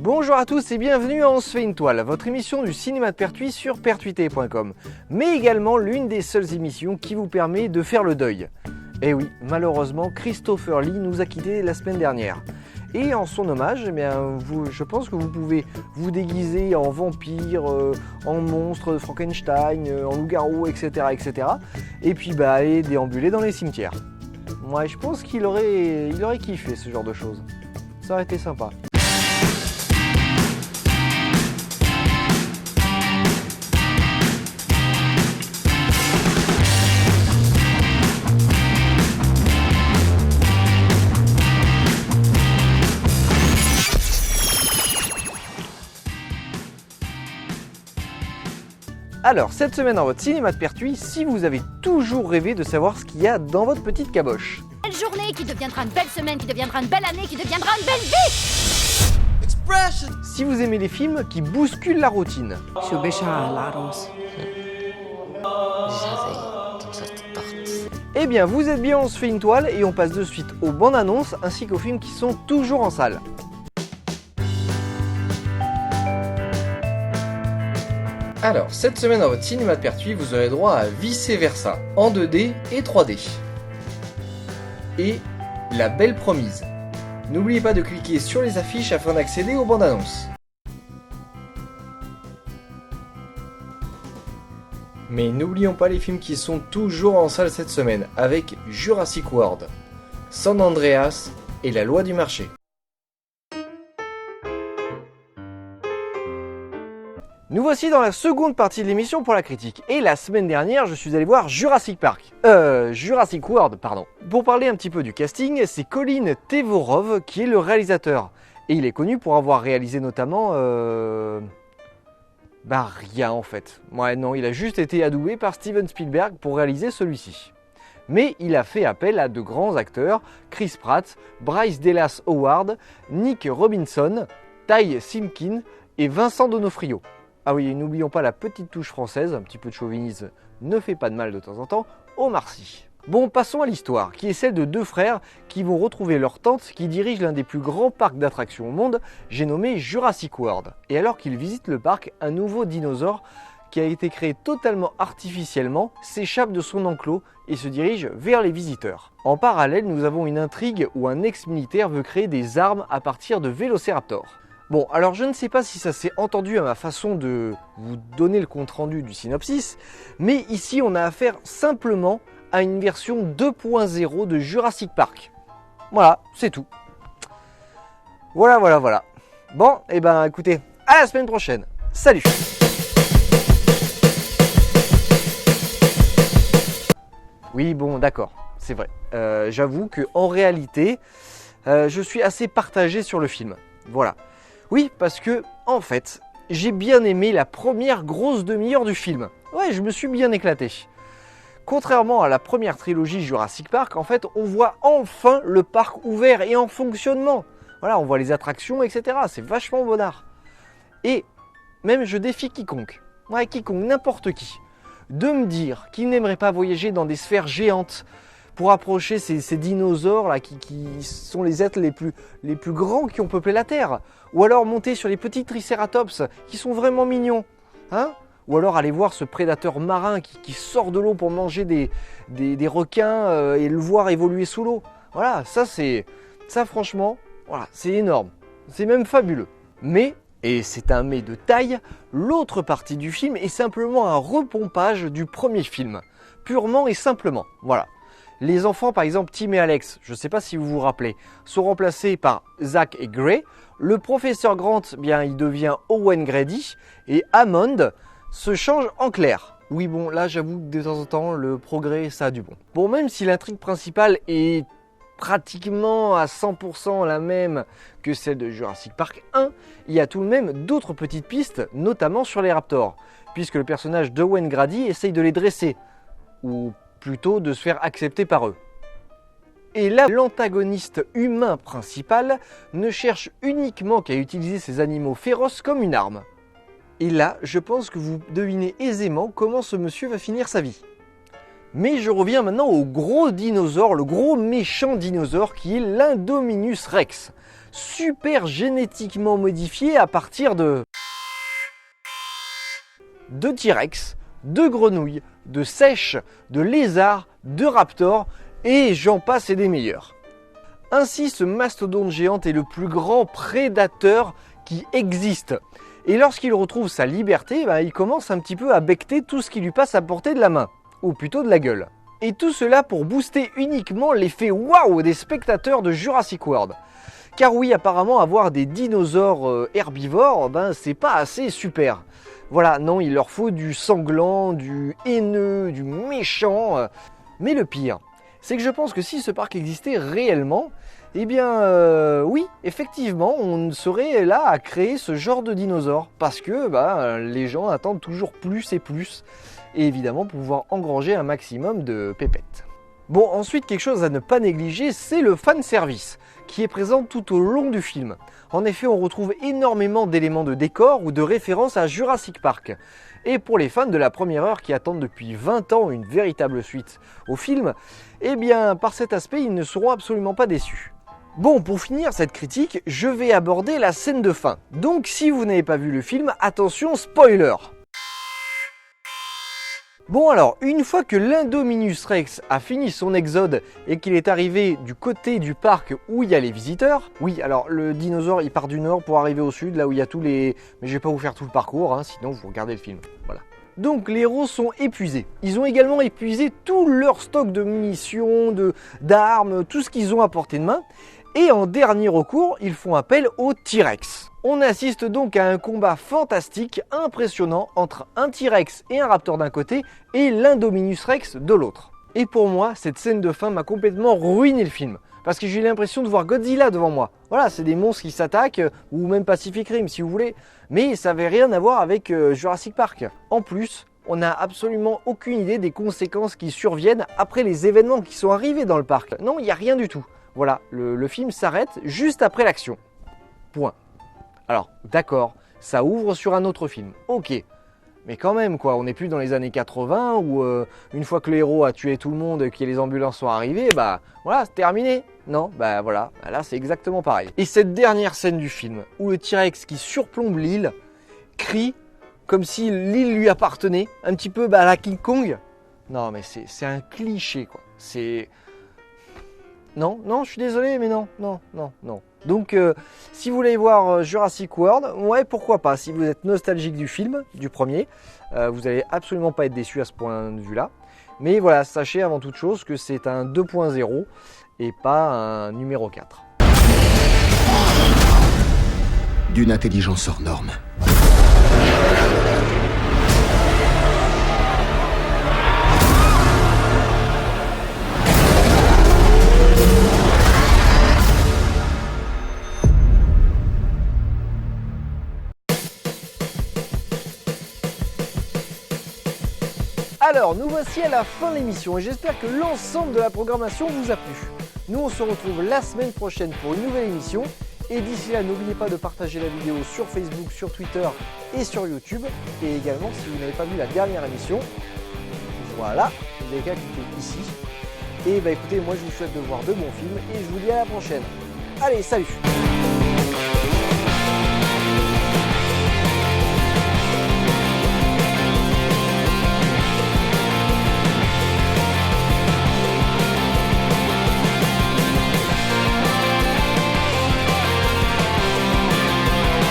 Bonjour à tous et bienvenue à On se fait une toile, votre émission du cinéma de Pertuis sur pertuité.com, mais également l'une des seules émissions qui vous permet de faire le deuil. Et oui, malheureusement, Christopher Lee nous a quittés la semaine dernière. Et en son hommage, eh bien, je pense que vous pouvez vous déguiser en vampire, en monstre de Frankenstein, en loup-garou, etc., etc. Et puis aller déambuler dans les cimetières. Moi, je pense qu'il aurait kiffé ce genre de choses. Ça aurait été sympa. Alors, cette semaine dans votre cinéma de Pertuis, si vous avez toujours rêvé de savoir ce qu'il y a dans votre petite caboche. Belle journée qui deviendra une belle semaine, qui deviendra une belle année, qui deviendra une belle vie. Expression. Si vous aimez les films qui bousculent la routine. Eh bien, vous êtes bien, on se fait une toile et on passe de suite aux bandes annonces ainsi qu'aux films qui sont toujours en salle. Alors, cette semaine dans votre cinéma de Pertuis, vous aurez droit à Vice Versa, en 2D et 3D. Et La Belle Promise. N'oubliez pas de cliquer sur les affiches afin d'accéder aux bandes annonces. Mais n'oublions pas les films qui sont toujours en salle cette semaine, avec Jurassic World, San Andreas et La Loi du Marché. Nous voici dans la seconde partie de l'émission pour la critique. Et la semaine dernière, je suis allé voir Jurassic World, pardon. Pour parler un petit peu du casting, c'est Colin Trevorrow qui est le réalisateur. Et il est connu pour avoir réalisé notamment... rien en fait. Ouais, non, il a juste été adoubé par Steven Spielberg pour réaliser celui-ci. Mais il a fait appel à de grands acteurs, Chris Pratt, Bryce Dallas Howard, Nick Robinson, Ty Simpkin et Vincent D'Onofrio. Ah oui, et n'oublions pas la petite touche française, un petit peu de chauvinisme ne fait pas de mal de temps en temps, Omar Sy. Bon, passons à l'histoire, qui est celle de deux frères qui vont retrouver leur tante qui dirige l'un des plus grands parcs d'attractions au monde, j'ai nommé Jurassic World. Et alors qu'ils visitent le parc, un nouveau dinosaure qui a été créé totalement artificiellement s'échappe de son enclos et se dirige vers les visiteurs. En parallèle, nous avons une intrigue où un ex-militaire veut créer des armes à partir de vélociraptors. Bon, alors je ne sais pas si ça s'est entendu à ma façon de vous donner le compte-rendu du synopsis, mais ici on a affaire simplement à une version 2.0 de Jurassic Park. Voilà, c'est tout. Voilà. Bon, et ben écoutez, à la semaine prochaine. Salut! Oui, bon, d'accord, c'est vrai. J'avoue qu'en réalité, je suis assez partagé sur le film. Voilà. Oui, parce que, en fait, j'ai bien aimé la première grosse demi-heure du film. Ouais, je me suis bien éclaté. Contrairement à la première trilogie Jurassic Park, en fait, on voit enfin le parc ouvert et en fonctionnement. Voilà, on voit les attractions, etc. C'est vachement bonnard. Et même je défie quiconque, n'importe qui, de me dire qu'il n'aimerait pas voyager dans des sphères géantes pour approcher ces dinosaures là qui sont les êtres les plus grands qui ont peuplé la Terre. Ou alors monter sur les petits tricératops qui sont vraiment mignons. Hein ? Ou alors aller voir ce prédateur marin qui sort de l'eau pour manger des requins et le voir évoluer sous l'eau. Voilà, ça franchement, voilà, c'est énorme. C'est même fabuleux. Mais, et c'est un mais de taille, l'autre partie du film est simplement un repompage du premier film. Purement et simplement, voilà. Les enfants, par exemple Tim et Alex, je ne sais pas si vous vous rappelez, sont remplacés par Zach et Gray. Le professeur Grant, bien, il devient Owen Grady. Et Hammond se change en Claire. Oui, bon, là, j'avoue que de temps en temps, le progrès, ça a du bon. Bon, même si l'intrigue principale est pratiquement à 100% la même que celle de Jurassic Park 1, il y a tout de même d'autres petites pistes, notamment sur les raptors, puisque le personnage d'Owen Grady essaye de les dresser, ou plutôt de se faire accepter par eux. Et là, l'antagoniste humain principal ne cherche uniquement qu'à utiliser ces animaux féroces comme une arme. Et là, je pense que vous devinez aisément comment ce monsieur va finir sa vie. Mais je reviens maintenant au gros dinosaure, le gros méchant dinosaure qui est l'Indominus Rex. Super génétiquement modifié à partir de T-Rex, de grenouilles, de seiches, de lézards, de raptors et j'en passe et des meilleurs. Ainsi, ce mastodonte géant est le plus grand prédateur qui existe. Et lorsqu'il retrouve sa liberté, il commence un petit peu à becqueter tout ce qui lui passe à portée de la main, ou plutôt de la gueule. Et tout cela pour booster uniquement l'effet waouh des spectateurs de Jurassic World. Car oui, apparemment avoir des dinosaures herbivores, c'est pas assez super. Voilà, non, il leur faut du sanglant, du haineux, du méchant. Mais le pire, c'est que je pense que si ce parc existait réellement, eh bien oui, effectivement, on serait là à créer ce genre de dinosaures. Parce que les gens attendent toujours plus et plus. Et évidemment pour pouvoir engranger un maximum de pépettes. Bon, ensuite, quelque chose à ne pas négliger, c'est le fanservice, qui est présent tout au long du film. En effet, on retrouve énormément d'éléments de décor ou de références à Jurassic Park. Et pour les fans de la première heure qui attendent depuis 20 ans une véritable suite au film, eh bien, par cet aspect, ils ne seront absolument pas déçus. Bon, pour finir cette critique, je vais aborder la scène de fin. Donc, si vous n'avez pas vu le film, attention, spoiler! Bon alors, une fois que l'Indominus Rex a fini son exode et qu'il est arrivé du côté du parc où il y a les visiteurs, oui alors le dinosaure il part du nord pour arriver au sud, là où il y a tous les... Mais je vais pas vous faire tout le parcours, sinon vous regardez le film, voilà. Donc les héros sont épuisés. Ils ont également épuisé tout leur stock de munitions, d'armes, tout ce qu'ils ont à portée de main. Et en dernier recours, ils font appel au T-Rex. On assiste donc à un combat fantastique, impressionnant, entre un T-Rex et un raptor d'un côté et l'Indominus Rex de l'autre. Et pour moi, cette scène de fin m'a complètement ruiné le film. Parce que j'ai l'impression de voir Godzilla devant moi. Voilà, c'est des monstres qui s'attaquent, ou même Pacific Rim si vous voulez. Mais ça n'avait rien à voir avec Jurassic Park. En plus, on n'a absolument aucune idée des conséquences qui surviennent après les événements qui sont arrivés dans le parc. Non, il n'y a rien du tout. Voilà, le film s'arrête juste après l'action. Point. Alors, d'accord, ça ouvre sur un autre film. Ok. Mais quand même, quoi, on n'est plus dans les années 80 où une fois que le héros a tué tout le monde et que les ambulances sont arrivées, voilà, c'est terminé. Non, voilà, là c'est exactement pareil. Et cette dernière scène du film, où le T-Rex qui surplombe l'île crie comme si l'île lui appartenait, un petit peu à la King Kong. Non, mais c'est un cliché, quoi. C'est... Non, je suis désolé, mais non. Donc, si vous voulez voir Jurassic World, ouais, pourquoi pas. Si vous êtes nostalgique du film, du premier, vous n'allez absolument pas être déçu à ce point de vue-là. Mais voilà, sachez avant toute chose que c'est un 2.0 et pas un numéro 4. D'une intelligence hors norme. Alors, nous voici à la fin de l'émission et j'espère que l'ensemble de la programmation vous a plu. Nous, on se retrouve la semaine prochaine pour une nouvelle émission. Et d'ici là, n'oubliez pas de partager la vidéo sur Facebook, sur Twitter et sur YouTube. Et également, si vous n'avez pas vu la dernière émission, voilà, vous avez qu'à cliquer ici. Et écoutez, moi je vous souhaite de voir de bons films et je vous dis à la prochaine. Allez, salut!